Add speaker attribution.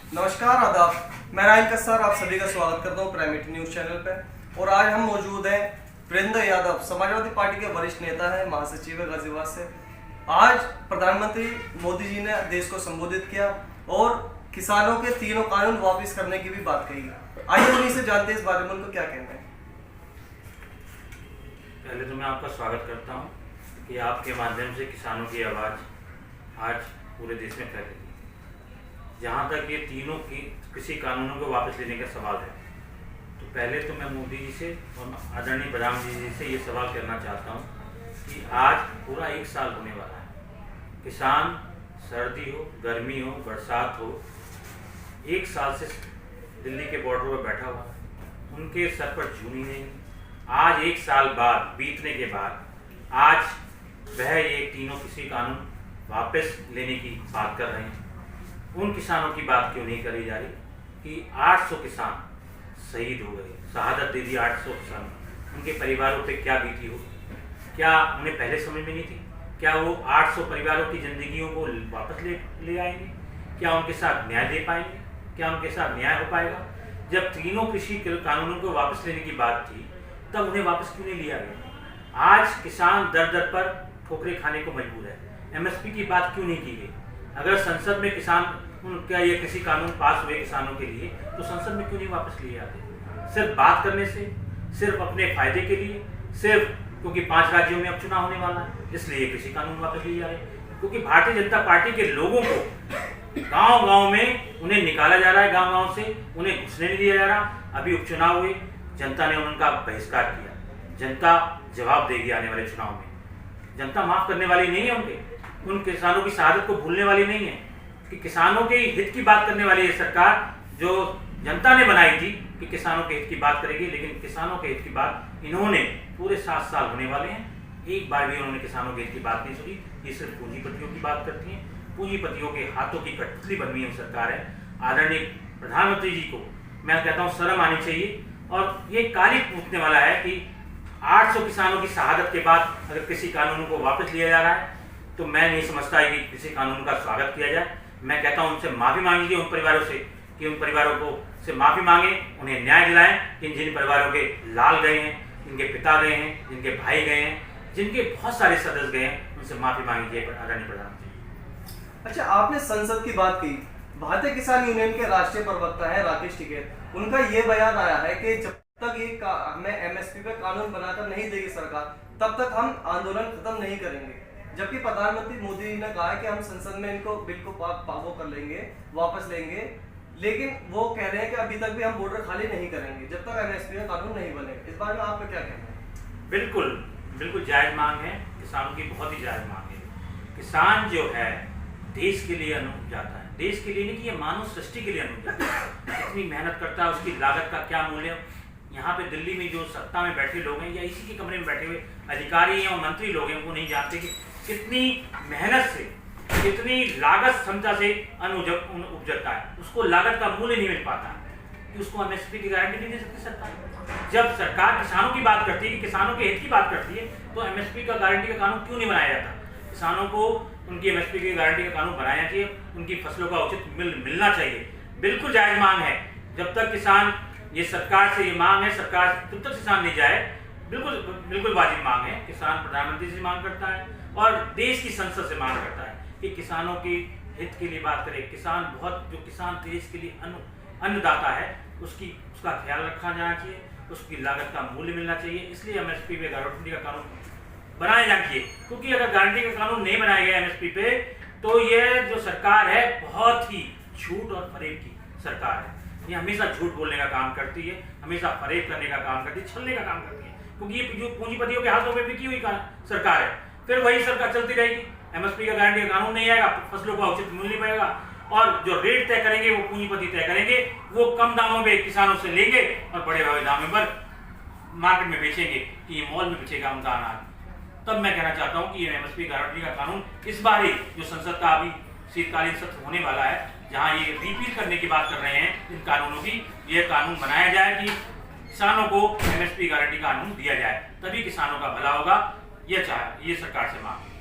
Speaker 1: नमस्कार, आदाब। मैं राहिल कस्सर आप सभी का स्वागत करता हूं प्राइमेट न्यूज चैनल पर। और आज हम मौजूद हैं वीरेंद्र यादव, समाजवादी पार्टी के वरिष्ठ नेता है, महासचिव है गाजियाबाद से। आज प्रधानमंत्री मोदी जी ने देश को संबोधित किया और किसानों के तीनों कानून वापस करने की भी बात कही। आइए उन्हीं से जानते हैं इस बारे में उनको क्या कहना है।
Speaker 2: पहले तो मैं आपका स्वागत करता हूं कि आपके माध्यम से किसानों की आवाज़ आज पूरे देश में फैलेगी। जहां तक ये तीनों की कृषि कानूनों को वापस लेने का सवाल है, तो पहले तो मैं मोदी जी से और आदरणीय प्रधानमंत्री जी से ये सवाल करना चाहता हूं कि आज पूरा 1 साल होने वाला है। किसान सर्दी हो, गर्मी हो, बरसात हो, 1 साल से दिल्ली के बॉर्डर पर बैठा हुआ, उनके सर पर जूनी नहीं। आज 1 साल बाद बीतने के बाद आज वह ये तीनों कृषि कानून वापस लेने की बात कर रहे हैं। उन किसानों की बात क्यों नहीं करी जा रही कि 800 किसान शहीद हो गए, शहादत दे दी 800 किसान। उनके परिवारों पे क्या बीती हो, क्या उन्हें पहले समझ में नहीं थी? क्या वो 800 परिवारों की जिंदगियों को वापस ले आएंगे? क्या उनके साथ न्याय दे पाएंगे? क्या उनके साथ न्याय हो पाएगा? जब तीनों कृषि कानूनों को वापस लेने की बात थी, तब उन्हें वापस क्यों नहीं लिया गया? आज किसान दर दर पर ठोकरें खाने को मजबूर है। एमएसपी की बात क्यों नहीं की गई? अगर संसद में किसान उनका ये कृषि कानून पास हुए किसानों के लिए, तो संसद में क्यों नहीं वापस लिए आते? सिर्फ बात करने से, सिर्फ अपने फायदे के लिए, सिर्फ क्योंकि 5 राज्यों में अब चुनाव होने वाला है, इसलिए कृषि कानून वापस लिए जा रहे हैं। क्योंकि भारतीय जनता पार्टी के लोगों को गांव-गांव में उन्हें निकाला जा रहा है, गांव-गांव से उन्हें घुसने नहीं दिया जा रहा। अभी उपचुनाव हुए, जनता ने उनका बहिष्कार किया। जनता जवाब देगी आने वाले चुनाव में। जनता माफ करने वाली नहीं है उन किसानों की शहादत को भूलने वाली नहीं है कि किसानों के हित की बात करने वाली ये सरकार जो जनता ने बनाई थी कि किसानों के हित की बात करेगी, लेकिन किसानों के हित की बात इन्होंने पूरे 7 साल होने वाले हैं, एक बार भी उन्होंने किसानों के हित की बात नहीं सुनी। ये सिर्फ पूंजीपतियों की बात करती हैं। पूंजीपतियों के हाथों की कठपुतली बनी हुई सरकार है। आदरणीय प्रधानमंत्री जी को मैं कहता हूँ शर्म आनी चाहिए। और ये कालिक पूछने वाला है कि 800 किसानों की शहादत के बाद अगर कृषि कानूनों को वापस लिया जा रहा है, तो मैं नहीं समझता है कि कृषि कानून का स्वागत किया जाए। मैं कहता हूं उनसे माफी मांगिए, उन परिवारों से, कि उन परिवारों को से माफी मांगे, उन्हें न्याय दिलाएं। जिन परिवारों के लाल गए हैं, जिनके पिता गए हैं, जिनके भाई गए हैं, जिनके बहुत सारे सदस्य गए हैं, उनसे माफी मांगिए आदरणीय प्रधानमंत्री।
Speaker 1: अच्छा, आपने संसद की बात की। भारतीय किसान यूनियन के राष्ट्रीय प्रवक्ता है राकेश टिकैत, उनका ये बयान आया है कि जब तक ये हमें एमएसपी पे कानून बनाकर नहीं देगी सरकार, तब तक हम आंदोलन खत्म नहीं करेंगे। जबकि प्रधानमंत्री मोदी जी ने कहा है कि हम संसद में इनको बिल को वो कर लेंगे, वापस लेंगे, लेकिन वो कह रहे हैं कि अभी तक भी हम बॉर्डर खाली नहीं करेंगे जब तक एमएसपी का कानून नहीं बने। इस बारे में आपका क्या कहना है?
Speaker 2: बिल्कुल जायज मांग है, किसानों की बहुत ही जायज मांग है। किसान जो है देश के लिए अन्न जाता है, देश के लिए नहीं कि ये मानव सृष्टि के लिए अन्न जाता है। इतनी मेहनत करता है, उसकी लागत का क्या मूल्य? यहाँ पे दिल्ली में जो सत्ता में बैठे लोग हैं या इसी के कमरे में बैठे हुए अधिकारी हैं और मंत्री लोग हैं, वो नहीं जानते कि कितनी मेहनत से, कितनी लागत क्षमता से अन्न उपजता है। उसको लागत का मूल्य नहीं मिल पाता कि उसको एमएसपी की गारंटी नहीं दे सकती सरकार। जब सरकार किसानों की बात करती है, कि किसानों के हित की बात करती है, तो एमएसपी का गारंटी का कानून क्यों नहीं बनाया जाता? किसानों को उनकी एमएसपी की गारंटी का कानून बनाना चाहिए, उनकी फसलों का उचित मिलना चाहिए। बिल्कुल जायज मांग है। जब तक किसान, ये सरकार से ये मांग है, सरकार जब तक किसान नहीं जाए, बिल्कुल वाजिब मांग है। किसान प्रधानमंत्री से मांग करता है और देश की संसद से मांग करता है कि किसानों के हित के लिए बात करें। जो किसान देश के लिए अन्नदाता है, उसका ख्याल रखा जाना चाहिए, उसकी लागत का मूल्य मिलना चाहिए। इसलिए एमएसपी पे गारंटी का कानून बनाया जाना चाहिए। क्योंकि अगर गारंटी का कानून नहीं बनाया गया एमएसपी पे, तो ये जो सरकार है बहुत ही झूठ और फरेब की सरकार है। ये हमेशा झूठ बोलने का काम करती है, हमेशा फरेब करने का काम करती है, छलने का काम करती है। क्योंकि ये जो पूंजीपतियों के हाथों में बिकी हुई सरकार है, फिर वही सरकार चलती रहेगी। एमएसपी का गारंटी का कानून नहीं आएगा, फसलों का उचित मूल्य नहीं पाएगा, और जो रेट तय करेंगे वो पूंजीपति तय करेंगे। वो कम दामों में किसानों से लेंगे और बड़े बड़े दामों पर मार्केट में बेचेंगे कि ये मॉल में बेचेगा उनका अनाज। तब मैं कहना चाहता हूँ कि ये एमएसपी गारंटी का कानून इस बार ही जो संसद का अभी शीतकालीन सत्र होने वाला है, जहाँ ये रिपीट करने की बात कर रहे हैं इन कानूनों की, ये कानून बनाया जाए कि किसानों को एमएसपी गारंटी कानून दिया जाए, तभी किसानों का भला होगा। ये सरकार से मांग है।